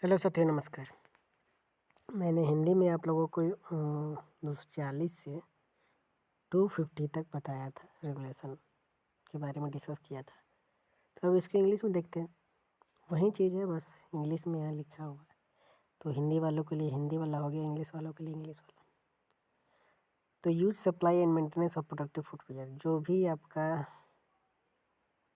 Hello साथियों, नमस्कार। मैंने हिंदी में आप लोगों को 240 से 250 तक बताया था, रेगुलेशन के बारे में डिस्कस किया था। तो अब इसको इंग्लिश में देखते हैं। वही चीज़ है, बस इंग्लिश में यहाँ लिखा हुआ है। तो हिंदी वालों के लिए हिंदी वाला हो गया, इंग्लिश वालों के लिए इंग्लिश वाला। तो use, supply and maintenance of protective footwear, जो भी आपका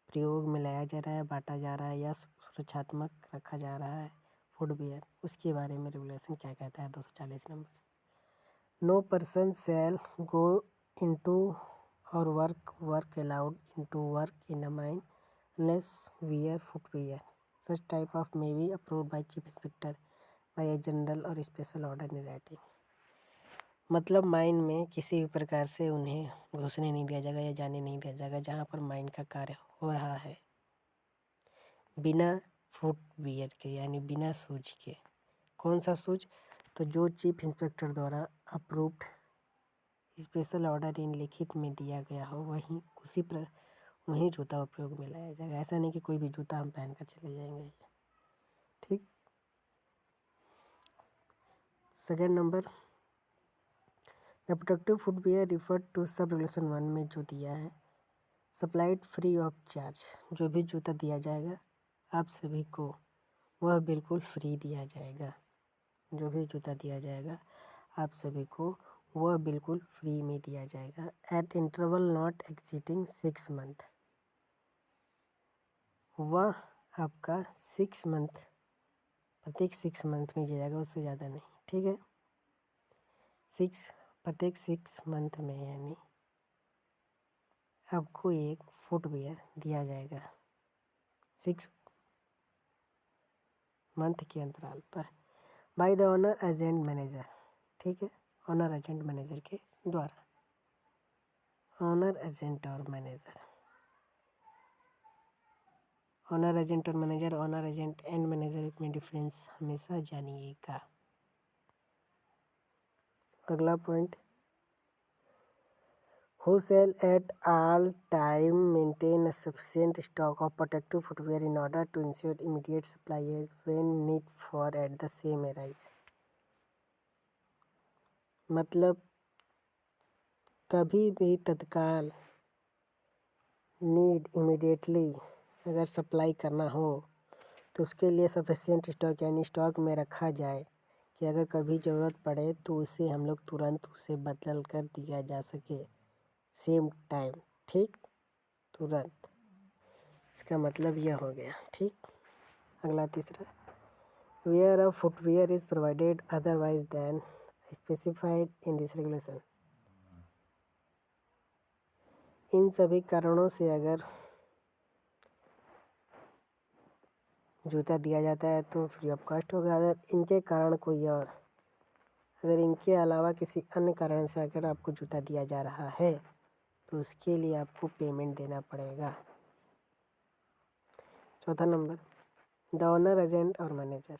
प्रयोग में लाया जा रहा है, बांटा जा रहा है या सुरक्षात्मक रखा जा रहा है फुटवियर, उसके बारे में रेगुलेशन क्या कहता है 240 नंबर। No person shall go into or work allowed into work in a mine unless wear footwear. Such type of may be approved by chief inspector by a general और स्पेशल ऑर्डर in writing. मतलब mine में किसी भी प्रकार से उन्हें घुसने नहीं दिया जाएगा या जाने नहीं दिया जाएगा जहाँ पर माइन का कार्य हो रहा है, बिना फुटवियर के, यानी बिना शूज के। कौन सा शूज? तो जो चीफ इंस्पेक्टर द्वारा अप्रूव्ड स्पेशल ऑर्डर इन लिखित में दिया गया हो, वही जूता उपयोग में लाया जाएगा। ऐसा नहीं कि कोई भी जूता हम पहन कर चले जाएंगे। ठीक। Second number, the protective footwear referred to sub regulation 1 में जो दिया है, सप्लाइड फ्री ऑफ चार्ज। जो भी जूता दिया जाएगा आप सभी को, वह बिल्कुल फ्री दिया जाएगा। जो भी जूता दिया जाएगा आप सभी को, वह बिल्कुल फ्री में दिया जाएगा। Eight interval not exceeding 6 month. वह आपका 6 मंथ, प्रत्येक 6 मंथ में दिया जाएगा, उससे ज़्यादा नहीं। ठीक है, प्रत्येक 6 मंथ में, यानी आपको एक फुटवियर दिया जाएगा 6 मंथ के अंतराल पर, by the owner agent manager. ठीक है, ऑनर एजेंट मैनेजर के द्वारा। ऑनर एजेंट और मैनेजर, ऑनर एजेंट और manager, owner agent and manager में डिफरेंस हमेशा जानिएगा। अगला point, who shall at all time maintain a sufficient stock of protective footwear in order to ensure immediate supply as when need for at the same arise. मतलब कभी भी तत्काल, need, immediately अगर supply करना हो तो उसके लिए सफिशिएंट स्टॉक, यानी स्टॉक में रखा जाए कि अगर कभी ज़रूरत पड़े तो उसे हम लोग तुरंत उसे बदल कर दिया जा सके, सेम टाइम। ठीक, तुरंत। इसका मतलब यह हो गया। ठीक। अगला तीसरा, wear of footwear is provided otherwise than specified in this regulation. इन सभी कारणों से अगर जूता दिया जाता है तो फ्री ऑफ कॉस्ट होगा। अगर इनके कारण कोई और, अगर इनके अलावा किसी अन्य कारण से अगर आपको जूता दिया जा रहा है तो उसके लिए आपको पेमेंट देना पड़ेगा। चौथा नंबर, द ऑनर एजेंट और manager,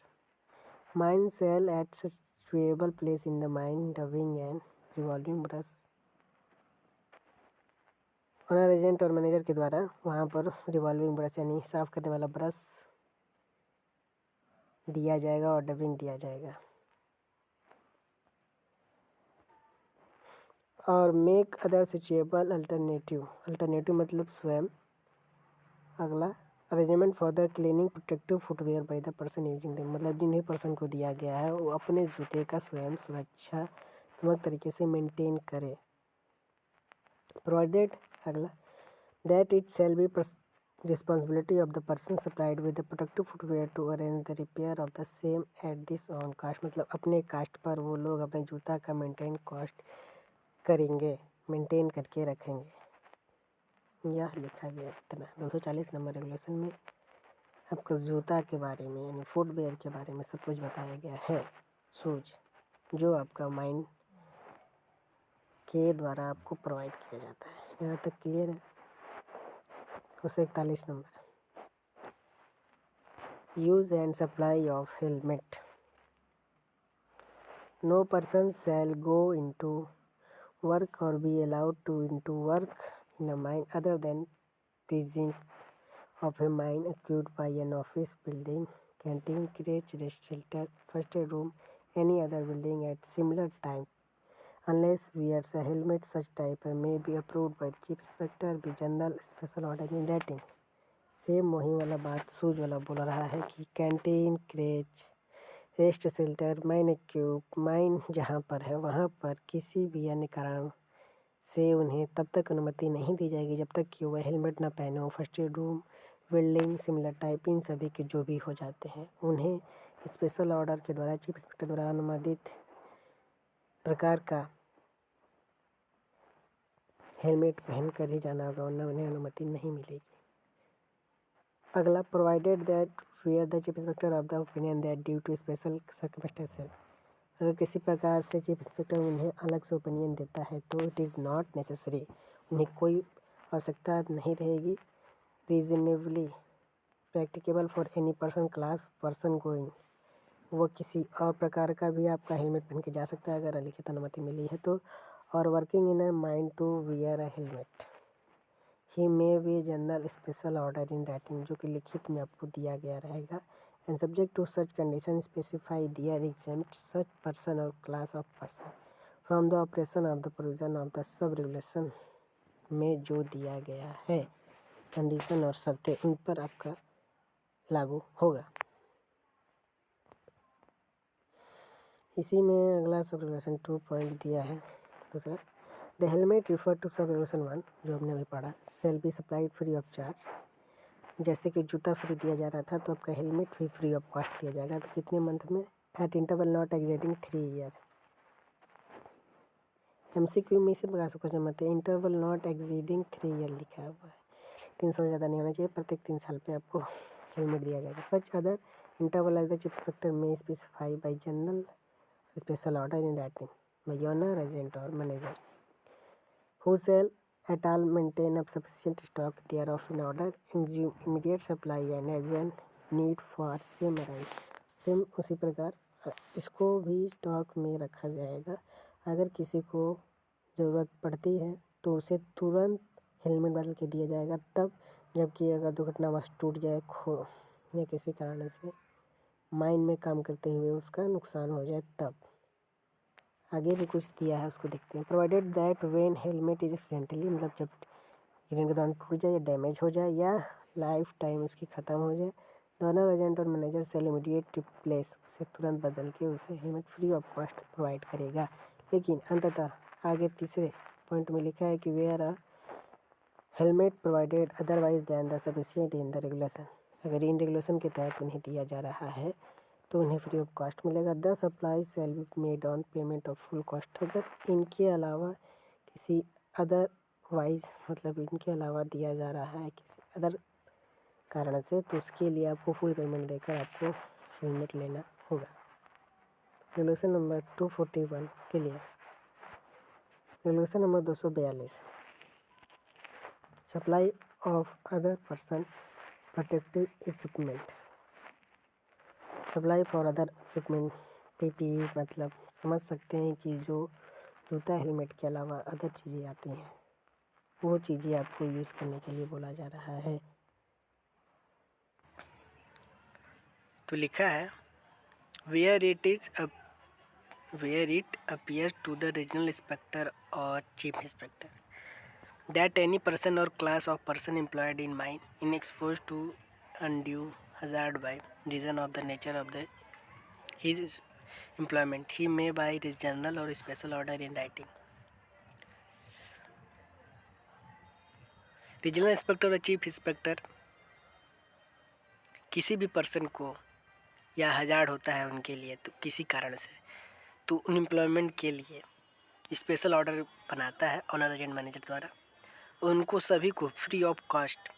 mine shall at suitable place in the mine dubbing and revolving brush. Owner agent और मैनेजर के द्वारा वहाँ पर रिवॉल्विंग ब्रश, यानी साफ करने वाला ब्रश दिया जाएगा और डबिंग दिया जाएगा। और मेक अदर सुचेबल अल्टरनेटिव मतलब स्वयं। अगला, arrangement for the cleaning protective footwear by the person using them, मतलब जिन्हें पर्सन को दिया गया है वो अपने जूते का स्वयं सुरक्षात्मक तरीके से मेंटेन करे। प्रोवाइडेड, अगला, that it shall B responsibility of the person supplied with the protective footwear to arrange the repair of the same at this own cost। मतलब अपने कास्ट पर वो लोग अपने जूता का कॉस्ट करेंगे, मेंटेन करके रखेंगे। यह लिखा गया इतना 240 नंबर रेगुलेशन में आपको जूता के बारे में, यानी फुटवेयर के बारे में सब कुछ बताया गया है। शूज जो आपका माइन के द्वारा आपको प्रोवाइड किया जाता है। यहाँ तक क्लियर है। 241 number, use and supply of helmet. No person shall go into work or be allowed to into work in a mine other than present of a mine acquired by an office building canteen, crèche, rest shelter, first aid room, any other building at similar time unless wears a helmet. Such type may be approved by the chief inspector by general special order in writing. Same वही वाला बात सूज वाला बोल रहा है कि canteen, creche, rest shelter, mine एक्यूब, माइन जहाँ पर है वहाँ पर किसी भी अन्य कारण से उन्हें तब तक अनुमति नहीं दी जाएगी जब तक कि वह हेलमेट न पहने हो। First aid room, building, similar type, इन सभी के जो भी हो जाते हैं उन्हें स्पेशल ऑर्डर के द्वारा चीफ इंस्पेक्टर द्वारा अनुमोदित प्रकार का हेलमेट पहन कर ही जाना होगा, वरना उन्हें अनुमति नहीं मिलेगी। अगला, provided that where the chief inspector of the opinion that due to special circumstances, अगर किसी प्रकार से चीफ इंस्पेक्टर उन्हें अलग से ओपिनियन देता है तो इट इज़ नॉट नेसेसरी, उन्हें कोई आवश्यकता नहीं रहेगी। Reasonably practicable for any person class person going, वो किसी और प्रकार का भी आपका हेलमेट पहन के जा सकता है अगर लिखित अनुमति मिली है तो। और working in a mind to wear a helmet, he may be general special order in writing, जो कि लिखित में आपको दिया गया रहेगा। And subject to such condition specify their exempt such person or class of person from the operation of the provision of the sub regulation, में जो दिया गया है कंडीशन और शर्तें उन पर आपका लागू होगा। इसी में अगला सब रेगुलेशन 2 पॉइंट दिया है। दूसरा, the helmet refer to sub regulation 1 जो हमने अभी पढ़ा, shall be supplied free of charge. जैसे कि जूता फ्री दिया जा रहा था तो आपका हेलमेट भी फ्री ऑफ कॉस्ट दिया जाएगा। तो कितने मंथ में? Eight interval not exceeding 3 year. MCQ में से बगा क्वेश्चन मत है, इंटरवल नॉट एक्सीडिंग 3 ईयर लिखा हुआ है, 3 साल ज़्यादा नहीं होना चाहिए। प्रत्येक 3 साल पे आपको हेलमेट दिया जाएगा। Such other interval as the chief inspector may specify by general special order in writing by owner resident or manager who shall at all maintain a sufficient stock thereof in order ensure immediate supply and as when need for same arise। Same उसी प्रकार इसको भी stock में रखा जाएगा। अगर किसी को ज़रूरत पड़ती है तो उसे तुरंत हेलमेट बदल के दिया जाएगा तब, जबकि अगर दुर्घटनावश टूट जाए, खो या किसी कारण से माइन में काम करते हुए उसका नुकसान हो जाए तब। आगे भी कुछ दिया है उसको देखते हैं। Provided that when helmet is accidentally, मतलब जब एक्सीडेंट के दौरान टूट जाए या डैमेज हो जाए या लाइफ टाइम उसकी ख़त्म हो जाए, दोनों एजेंट और मैनेजर सेल इमीडिएट रिप्लेस, उसे तुरंत बदल के उसे helmet free of cost provide करेगा। लेकिन अंततः आगे तीसरे पॉइंट में लिखा है कि where a helmet provided otherwise than the sufficient in the regulation, अगर इन रेगुलेशन के तहत उन्हें दिया जा रहा है तो उन्हें फ्री ऑफ कॉस्ट मिलेगा। The supply shall be made on payment of full cost, अगर इनके अलावा किसी अदरवाइज, मतलब इनके अलावा दिया जा रहा है किसी अदर कारण से, तो उसके लिए आपको फुल पेमेंट देकर आपको हेलमेट लेना होगा। Regulation number 241 clear. Regulation number 242, supply of other person protective equipment. Supply for other equipment, PPE, मतलब समझ सकते हैं कि जो जूता हेलमेट के अलावा अदर चीज़ें आती हैं वो चीज़ें आपको यूज़ करने के लिए बोला जा रहा है। तो लिखा है where it appears to the regional inspector or chief inspector that any person or class of person employed in mine in expose to undue hazard by reason of the nature of his employment, he may by his general or special order in writing। Regional inspector or chief inspector किसी भी person को या hazard होता है उनके लिए तो किसी कारण से, तो उन एम्प्लॉयमेंट के लिए स्पेशल ऑर्डर बनाता है ऑनर एजेंट मैनेजर द्वारा। उनको सभी को free of cost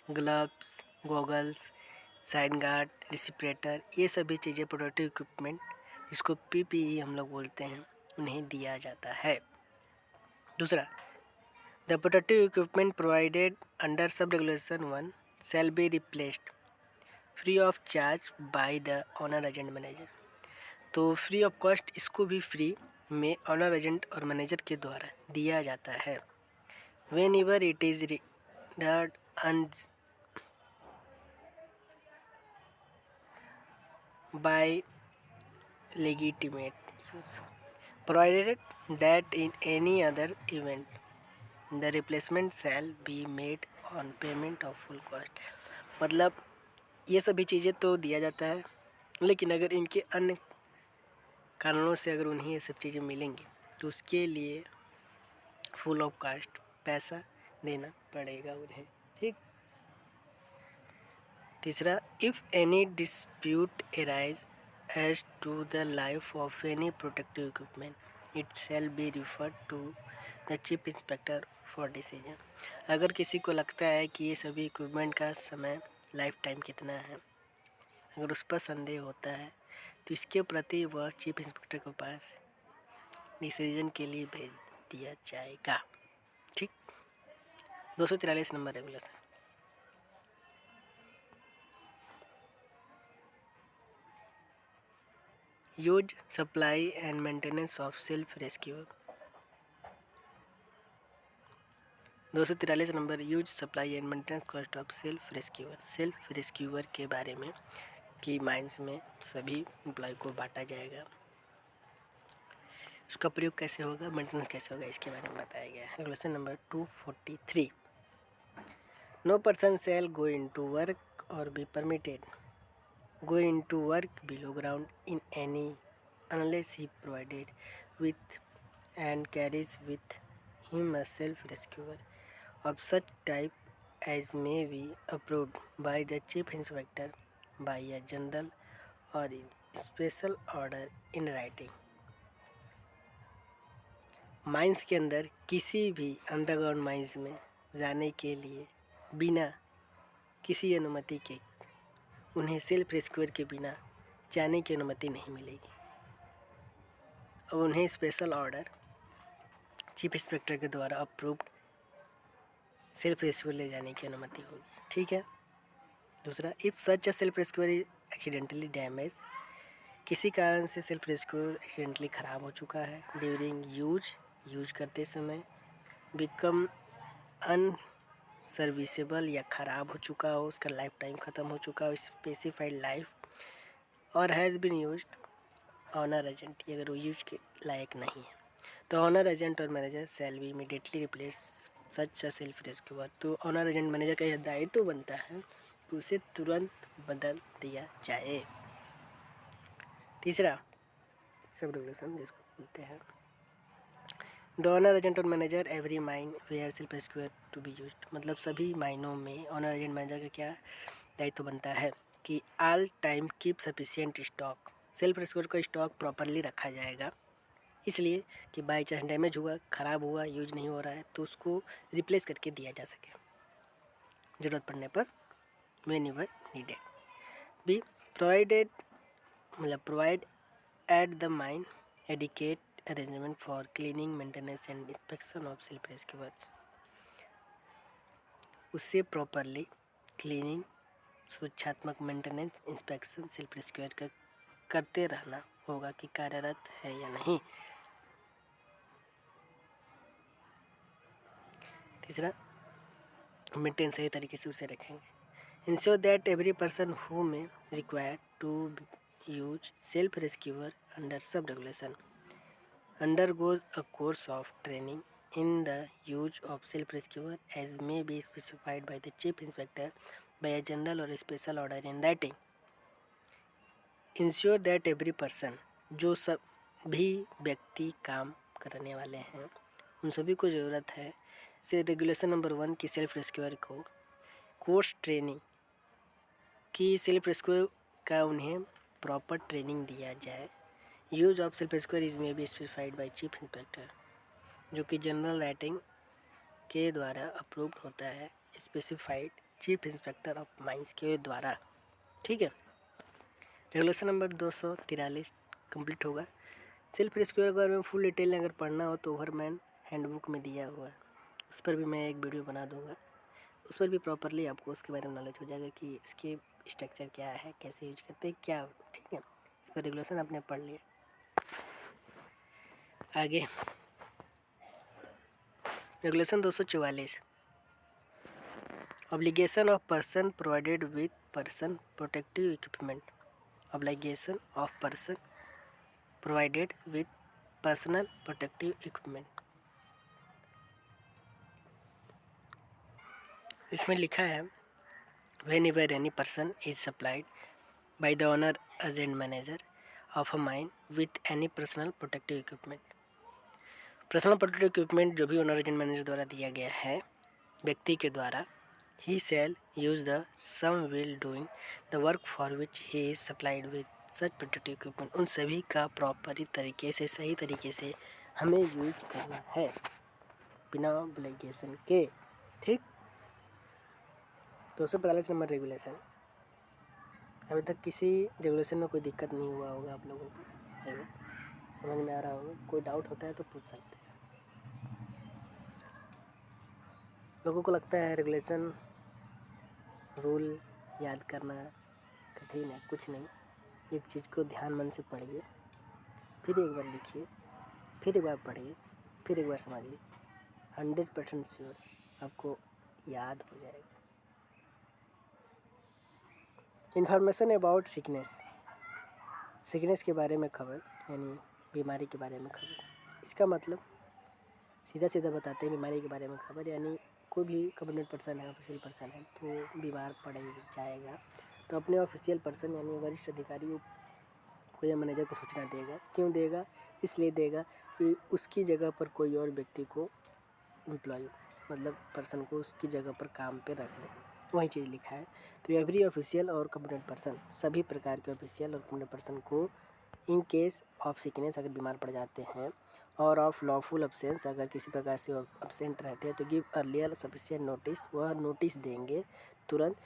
gloves, goggles, side guard, respirator, ये सभी चीज़ें प्रोटेक्टिव इक्विपमेंट जिसको PPE हम लोग बोलते हैं उन्हें दिया जाता है। दूसरा, the protective equipment provided under sub regulation 1 shall be replaced free of charge by the owner agent manager. तो फ्री ऑफ कॉस्ट इसको भी फ्री में ऑनर एजेंट और मैनेजर के द्वारा दिया जाता है। When ever it is by legitimate use, provided that in any other event the replacement shall be made on payment of full cost। मतलब ये सभी चीज़ें तो दिया जाता है, लेकिन अगर इनके अन्य कारणों से अगर उन्हें ये सब चीज़ें मिलेंगी तो उसके लिए फुल ऑफ कास्ट पैसा देना पड़ेगा उन्हें। ठीक। तीसरा, if any dispute arise as to the life of any protective equipment it shall be referred to the chief inspector for decision. अगर किसी को लगता है कि ये सभी इक्विपमेंट का समय लाइफ टाइम कितना है, अगर उस पर संदेह होता है तो इसके प्रति वह चीफ इंस्पेक्टर के पास डिसीजन के लिए भेज दिया जाएगा। ठीक। 243 number regulation. Use supply and maintenance of self rescuer. 243 number, use supply and maintenance cost of self rescuer. Self rescuer के बारे में कि माइंस में सभी एम्प्लॉय को बांटा जाएगा, उसका प्रयोग कैसे होगा, मेंटेनेंस कैसे होगा, इसके बारे में बताया गया है। Regulation number 243, no person shall go into work or be permitted go into work below ground in any unless he provided with and carries with him a self-rescuer of such type as may be approved by the chief inspector by a general or special order in writing। Mines के अंदर किसी भी underground mines में जाने के लिए बिना किसी अनुमति के उन्हें सेल्फ रेस्क्यूअर के बिना जाने की अनुमति नहीं मिलेगी और उन्हें स्पेशल ऑर्डर चीफ इंस्पेक्टर के द्वारा अप्रूव्ड सेल्फ रेस्क्यूअर ले जाने की अनुमति होगी। ठीक है। दूसरा, if such a self rescuer is accidentally damage, किसी कारण से सेल्फ रेस्क्यूअर एक्सीडेंटली ख़राब हो चुका है ड्यूरिंग यूज करते समय, बिकम अन सर्विसेबल या ख़राब हो चुका हो, उसका लाइफ टाइम ख़त्म हो चुका हो, स्पेसिफाइड लाइफ, और has been used owner agent, अगर वो यूज के लायक नहीं है तो ऑनर एजेंट और manager shall be immediately replace such a self rescuer. तो ऑनर एजेंट मैनेजर का यह दायित्व तो बनता है कि उसे तुरंत बदल दिया जाए। तीसरा सब रेगुलेशन जिसको बोलते हैं, द ऑनर एजेंट और manager every mine where self rescuer to be used. मतलब सभी माइनों में ऑनर एजेंट मैनेजर का क्या दायित्व बनता है कि all time keep sufficient stock, self rescuer का स्टॉक प्रॉपरली रखा जाएगा, इसलिए कि बाई चांस डैमेज हुआ, ख़राब हुआ, यूज नहीं हो रहा है तो उसको रिप्लेस करके दिया जा सके ज़रूरत पड़ने पर, when ever needed. Be provided, मतलब provide at the mine adequate arrangement for cleaning maintenance and inspection of self rescuer. उससे प्रॉपरली क्लीनिंग, सुरक्षात्मक मेंटेनेंस, इंस्पेक्शन सेल्फ रेस्क्यूअर का करते रहना होगा कि कार्यरत है या नहीं। तीसरा, मेंटेन सही तरीके से उसे रखेंगे। Ensure that every person who may require to use self rescuer under sub regulation undergoes a course of training in the use of self-rescuer as may be specified by the chief inspector by a general or special order in writing। Ensure that every person, जो सभी व्यक्ति काम करने वाले हैं उन सभी को ज़रूरत है से रेगुलेशन नंबर 1 की सेल्फ रेस्क्यूअर को कोर्स ट्रेनिंग की सेल्फ रेस्क्यूअर का उन्हें प्रॉपर ट्रेनिंग दिया जाए। Use of self rescuer is may be specified by chief inspector, जो कि जनरल राइटिंग के द्वारा अप्रूव्ड होता है, specified chief inspector of mines के द्वारा। ठीक है। रेगुलेशन नंबर 243 कंप्लीट होगा। सेल्फ रेस्क्यूअर के बारे में फुल डिटेल अगर पढ़ना हो तो ओवरमैन हैंडबुक में दिया हुआ है, उस पर भी मैं एक वीडियो बना दूंगा, उस पर भी प्रॉपरली आपको उसके बारे में नॉलेज हो जाएगा कि इसके स्ट्रक्चर क्या है, कैसे यूज करते हैं, क्या। ठीक है। इस पर रेगुलेशन आपने पढ़ लिया। आगे regulation 244, obligation of person provided with person protective equipment obligation of person provided with personal protective equipment। इसमें लिखा है whenever any person is supplied by the owner agent manager of a mine with any personal protective equipment। Personal protective equipment जो भी owner agent manager द्वारा दिया गया है व्यक्ति के द्वारा, he shall use the same while doing the work for which he is supplied with such protective equipment. उन सभी का प्रॉपर तरीके से सही तरीके से हमें यूज करना है बिना ऑब्लिगेशन के। ठीक, 245 नंबर रेगुलेशन। अभी तक किसी रेगुलेशन में कोई दिक्कत नहीं हुआ होगा आप लोगों को, समझ में आ रहा होगा। कोई डाउट होता है तो पूछ सकते हैं। लोगों को लगता है रेगुलेशन रूल याद करना कठिन है, कुछ नहीं। एक चीज़ को ध्यान मन से पढ़िए, फिर एक बार लिखिए, फिर एक बार पढ़िए, फिर एक बार समझिए, 100% श्योर आपको याद हो जाएगा। इन्फॉर्मेशन अबाउट सिकनेस, सिकनेस के बारे में खबर, यानी बीमारी के बारे में खबर। इसका मतलब सीधा सीधा बताते हैं बीमारी के बारे में खबर, यानी कोई भी कम्युनिटी पर्सन है, ऑफिशियल पर्सन है, तो बीमार पड़ जाएगा तो अपने ऑफिशियल पर्सन यानी वरिष्ठ अधिकारी को या मैनेजर को सूचना देगा। क्यों देगा? इसलिए देगा कि उसकी जगह पर कोई और व्यक्ति को एम्प्लॉय मतलब पर्सन को उसकी जगह पर काम पे रख दे। वही चीज़ लिखा है। तो एवरी ऑफिशियल और कम्युनिटी पर्सन, सभी प्रकार के ऑफिशियल और कम्युनिटी पर्सन को इन केस ऑफ सिकनेस, अगर बीमार पड़ जाते हैं, और ऑफ लॉफुल अब्सेंस, अगर किसी प्रकार से अब्सेंट रहते हैं, तो गिव अर्लियर सफिशिएंट नोटिस, वह नोटिस देंगे तुरंत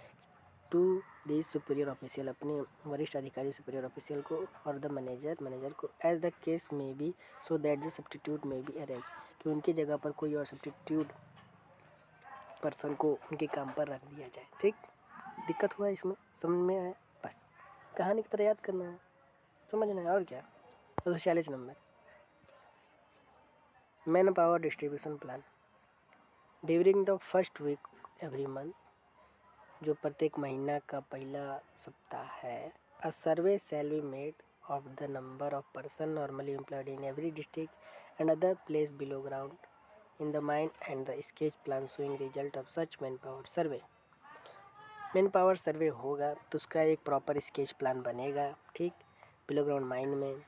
टू दिस सुपीरियर ऑफिशियल, अपने वरिष्ठ अधिकारी सुपीरियर ऑफिशियल को, और द मैनेजर को, as the case may be, so that the substitute may be arrange, कि उनकी जगह पर कोई और सब्स्टिट्यूट पर्सन को उनके काम पर रख दिया जाए। ठीक, दिक्कत हुआ इसमें, समझ में आया? बस कहानी की तरह याद करना है, समझना है, और क्या। 246 number, man power distribution plan. During the first week every month, जो प्रत्येक महीना का पहला सप्ताह है, a survey shall be made of the number of person normally employed in every district and other place below ground in the mine and the sketch plan showing result of such man power survey. Man power survey होगा तो उसका एक proper sketch plan बनेगा। ठीक, below ground mine में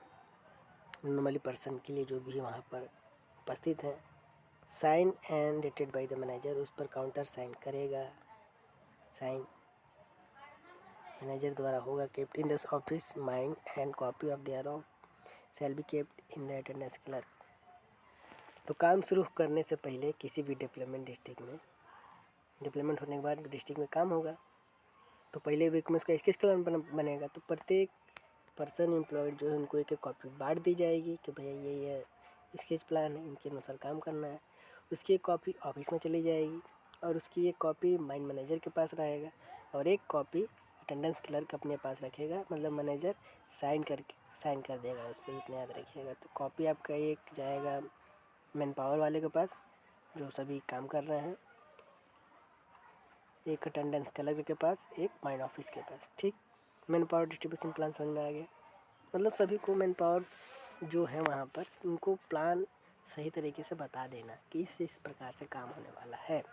normally person के लिए जो भी वहाँ पर उपस्थित हैं, sign and dated by the manager, उस पर काउंटर साइन करेगा, साइन मैनेजर द्वारा होगा। Kept in this office mine and copy of thereof shall be kept in the attendance clerk. तो काम शुरू करने से पहले किसी भी डेवलपमेंट डिस्ट्रिक्ट में, डेवलपमेंट होने के बाद डिस्ट्रिक्ट में काम होगा, तो पहले वीक में उसका स्केच प्लान बनेगा। तो प्रत्येक पर्सन एम्प्लॉयड जो है उनको एक एक कॉपी बांट दी जाएगी कि भैया ये स्केच प्लान है, इनके अनुसार काम करना है। उसकी एक कॉपी ऑफिस में चली जाएगी, और उसकी एक कॉपी माइन मैनेजर के पास रहेगा, और एक कॉपी अटेंडेंस क्लर्क अपने पास रखेगा। मतलब मैनेजर साइन कर देगा उस पर, इतना याद रखिएगा। तो कॉपी आपका एक जाएगा मैन पावर वाले के पास जो सभी काम कर रहे हैं, एक अटेंडेंस क्लर्क के पास, एक माइन ऑफिस के पास। ठीक, मैन पावर डिस्ट्रीब्यूशन प्लान समझ में आ गया। मतलब सभी को मैन पावर जो है वहाँ पर उनको प्लान सही तरीके से बता देना कि इस प्रकार से काम होने वाला है।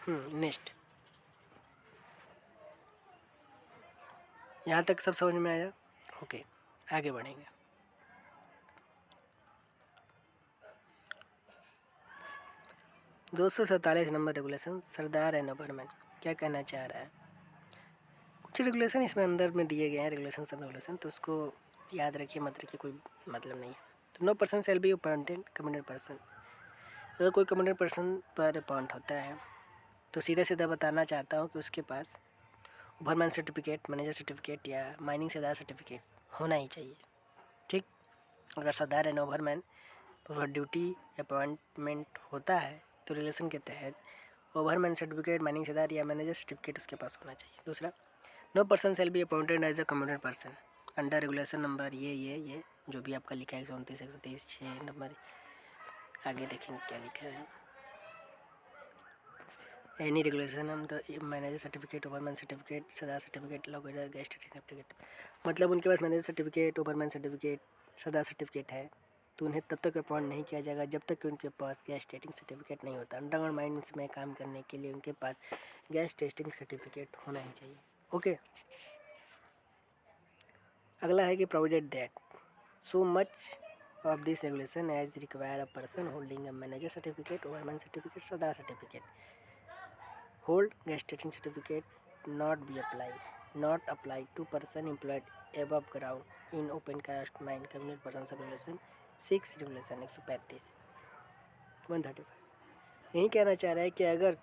नेक्स्ट, यहाँ तक सब समझ में आया? ओके, आगे बढ़ेंगे। दो 247 नंबर रेगुलेशन, सरदार एंड ओवरमैन क्या कहना चाह रहा है? कुछ रेगुलेशन इसमें अंदर में दिए गए हैं, रेगुलेशन सब रेगुलेशन, तो उसको याद रखिए मत रखिए, कोई मतलब नहीं है। तो no person shall be appointed community person, अगर कोई कम्युनिटी पर्सन पर अपॉइंट होता है तो सीधा सीधा बताना चाहता हूँ कि उसके पास ओवरमैन सर्टिफिकेट, मैनेजर सर्टिफिकेट या माइनिंग सरदार सर्टिफिकेट होना ही चाहिए। ठीक, अगर सरदार एंड ओवरमैन पर ड्यूटी अपॉइंटमेंट होता है तो रिलेशन के तहत ओवरमैन सर्टिफिकेट, माइनिंग सरदार या मैनेजर सर्टिफिकेट उसके पास होना चाहिए। दूसरा, no person shall be appointed as a community person under regulation number ये जो भी आपका लिखा है 129, 123, 6 नंबर, आगे देखेंगे क्या लिखा है। एनी रेगुलेशन हम the manager certificate, overman certificate, sirdar certificate, logger guest certificate. मतलब उनके पास manager certificate, overman certificate, sirdar certificate है तो उन्हें तब तक अपॉइंट नहीं किया जाएगा जब तक कि उनके पास गैस टेस्टिंग सर्टिफिकेट नहीं होता। अंडरग्राउंड माइंस में काम करने के लिए उनके पास गैस टेस्टिंग सर्टिफिकेट होना ही चाहिए। ओके, अगला है कि provided that so much of this regulation as require a person holding a manager certificate, overman certificate, sirdar certificate hold gas testing certificate not apply to person employed above ground in open cast mine community person sub regulation 6 regulation 135 135 यही कहना चाह रहा है कि अगर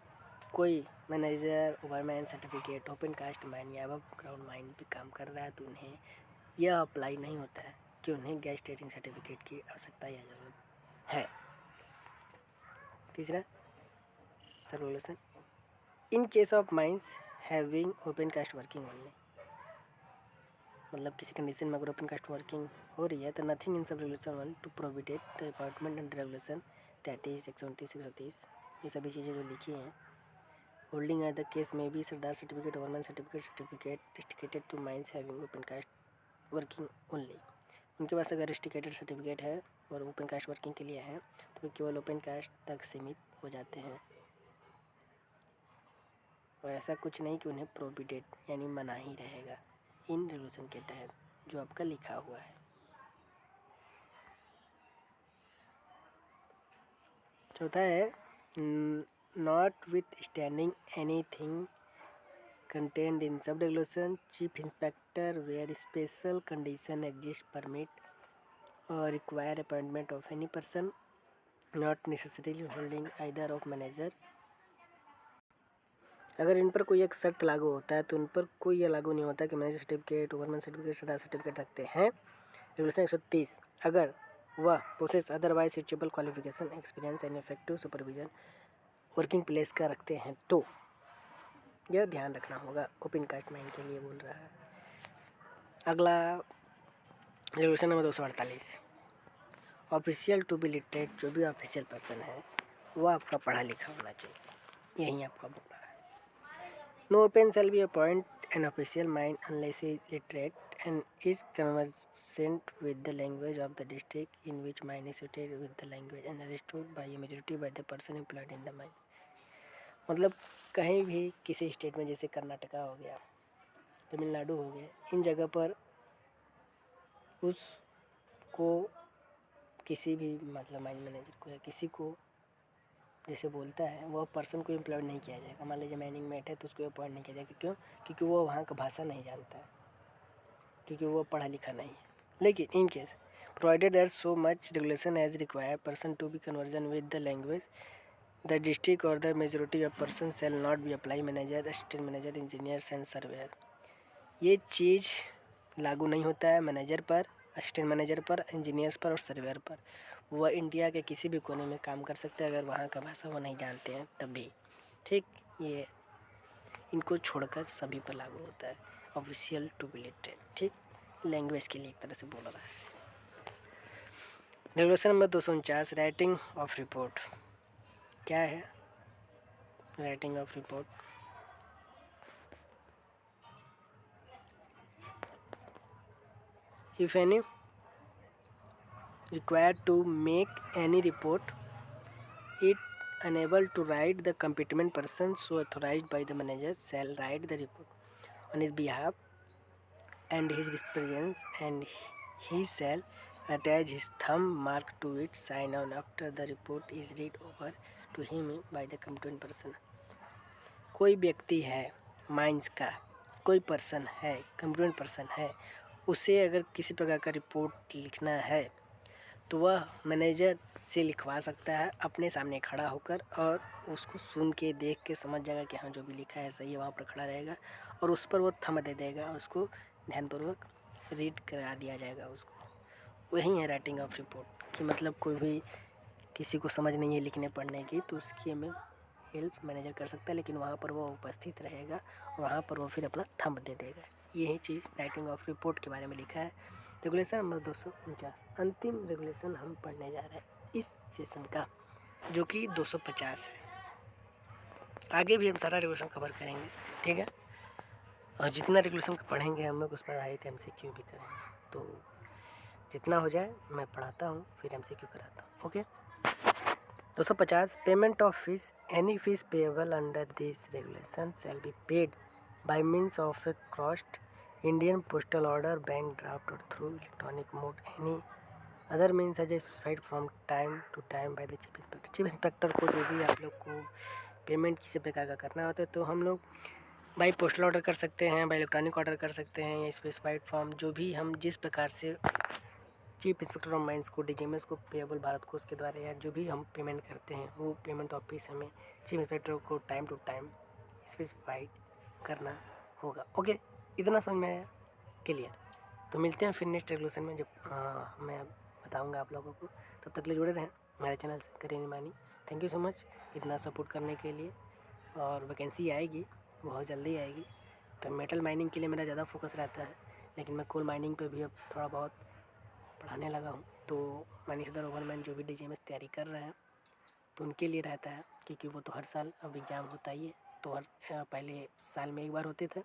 कोई manager overman certificate open cast mine या above ground mine पे काम कर रहा है तो उन्हें यह अप्लाई नहीं होता है कि उन्हें गैस टेस्टिंग सर्टिफिकेट की आवश्यकता या ज़रूरत है। तीसरा regulation in case of mines having open cast working only, मतलब किसी कंडीशन में अगर ओपन कास्ट वर्किंग हो रही है तो nothing in sub regulation one two provident the appointment under regulation 33 129 130 ये सभी चीज़ें जो लिखी हैं। होल्डिंग अदर केस में भी sirdar certificate, overman certificate restricted to mines having open cast working only, उनके पास अगर रेस्ट्रिकेटेड सर्टिफिकेट है और ओपन कास्ट वर्किंग के लिए है तो केवल ओपन कास्ट तक सीमित हो जाते हैं और ऐसा कुछ नहीं कि उन्हें प्रोहिबिटेड यानी मना ही रहेगा इन रेगुलेशन के तहत जो आपका लिखा हुआ है। चौथा है notwithstanding anything contained in sub regulation chief inspector where special condition exist permit और require appointment of any person not necessarily holding either of manager. अगर इन पर कोई एक शर्त लागू होता है तो उन पर कोई यह लागू नहीं होता कि manager certificate, overman certificate, sirdar certificate रखते हैं। रेगुलेशन 130 अगर वह process otherwise suitable qualification experience and effective supervision working place का रखते हैं तो यह ध्यान रखना होगा। ओपन कास्ट माइन के लिए बोल रहा है। अगला regulation number 248 official to be literate, जो भी ऑफिशियल पर्सन है वो आपका पढ़ा लिखा होना चाहिए, यही आपका बोल रहा है। No open shall be appoint an official mind unless he is literate and is conversant with the language of the district in which mine is suited with the language and understood by a majority by the person employed in the mine। मतलब कहीं भी किसी state में जैसे कर्नाटका हो गया, तमिलनाडु हो गया, इन जगह पर उसको किसी भी मतलब माइन मैनेजर को या किसी को जैसे बोलता है वह पर्सन को एम्प्लॉयड नहीं किया जाएगा। मान लीजिए माइनिंग मेट है तो उसको अपॉइंट नहीं किया जाएगा। क्यों? क्योंकि वो वहाँ का भाषा नहीं जानता है, क्योंकि वो पढ़ा लिखा नहीं है। लेकिन in case provided that so much regulation as require person to be conversant with the language the district और the majority of person shall not be apply manager, assistant manager, engineers and surveyor. ये चीज़ लागू नहीं होता है manager पर, assistant manager पर, engineers पर और सर्वेयर पर। वह इंडिया के किसी भी कोने में काम कर सकते हैं अगर वहाँ का भाषा वो नहीं जानते हैं तब भी। ठीक, ये इनको छोड़कर सभी पर लागू होता है। ऑफिशियल टू बी लिटरेट, ठीक, लैंग्वेज के लिए एक तरह से बोल रहा है। Regulation number 249 writing of report. क्या है writing of report? If any required to make any report, it unable to write, the competent person so authorized by the manager shall write the report on his behalf and his presence, and he shall attach his thumb mark to it, sign on after the report is read over to him by the competent person। कोई व्यक्ति है mines का, कोई person है, computer person है, उसे अगर किसी प्रकार का रिपोर्ट लिखना है तो वह मैनेजर से लिखवा सकता है अपने सामने खड़ा होकर, और उसको सुन के देख के समझ जाएगा कि हाँ जो भी लिखा है सही है, वहाँ पर खड़ा रहेगा और उस पर वो थंब दे देगा, उसको ध्यानपूर्वक रीड करा दिया जाएगा उसको। वही है राइटिंग ऑफ रिपोर्ट कि मतलब कोई भी किसी को समझ नहीं है लिखने पढ़ने की तो उसकी हमें हेल्प मैनेजर कर सकता है, लेकिन वहाँ पर वो उपस्थित रहेगा और वहाँ पर वो फिर अपना थंब दे देगा। यही चीज़ राइटिंग ऑफ रिपोर्ट के बारे में लिखा है। रेगुलेशन नंबर 249 अंतिम रेगुलेशन हम पढ़ने जा रहे हैं इस सेशन का, जो कि 250 है। आगे भी हम सारा रेगुलेशन कवर करेंगे, ठीक है। और जितना रेगुलेशन पढ़ेंगे हम लोग उस पर आए थे MCQ भी करेंगे, तो जितना हो जाए मैं पढ़ाता हूँ फिर MCQ कराता हूँ, okay. 250 payment of fees, any fees payable under this regulation shall be paid by means of a crossed Indian postal order, bank draft और through electronic mode any other means as specified from time to time by the chief inspector. Chief inspector को जो भी आप लोग को payment किसी प्रकार का करना होता है तो हम लोग बाई पोस्टल ऑर्डर कर सकते हैं, बाई इलेक्ट्रॉनिक ऑर्डर कर सकते हैं, या स्पेसिफाइड फॉर्म जो भी हम जिस प्रकार से चीफ इंस्पेक्टर ऑफ माइंस को DGMS को पेएबल भारत कोष के द्वारा या जो भी हम पेमेंट करते हैं वो पेमेंट ऑफिस हमें चीफ इंस्पेक्टर को टाइम टू टाइम स्पेसिफाइड करना होगा, ओके। इतना समझ में आया, क्लियर। तो मिलते हैं फिर नेक्स्ट रेगुलेशन में, जब मैं बताऊंगा आप लोगों को। तब तक के लिए जुड़े रहें हमारे चैनल से, करें Nimani. Thank you so much इतना सपोर्ट करने के लिए। और वैकेंसी आएगी, बहुत जल्दी आएगी। तो मेटल माइनिंग के लिए मेरा ज़्यादा फोकस रहता है, लेकिन मैं कोल माइनिंग पे भी अब थोड़ा बहुत पढ़ाने लगा हूँ। तो मैनेजर ओवरमैन जो भी DGMS तैयारी कर रहे हैं तो उनके लिए रहता है, क्योंकि वो तो हर साल अब एग्ज़ाम होता ही है। तो पहले साल में एक बार होते थे,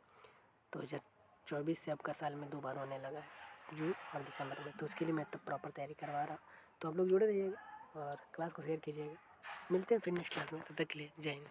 2024 से अब का साल में 2 बार होने लगा है, जून और दिसंबर में। तो उसके लिए मैं तब प्रॉपर तैयारी करवा रहा हूँ। तो आप लोग जुड़े रहिएगा और क्लास को शेयर कीजिएगा। मिलते हैं फिर नेक्स्ट क्लास में, तब तक के लिए जय हिंद।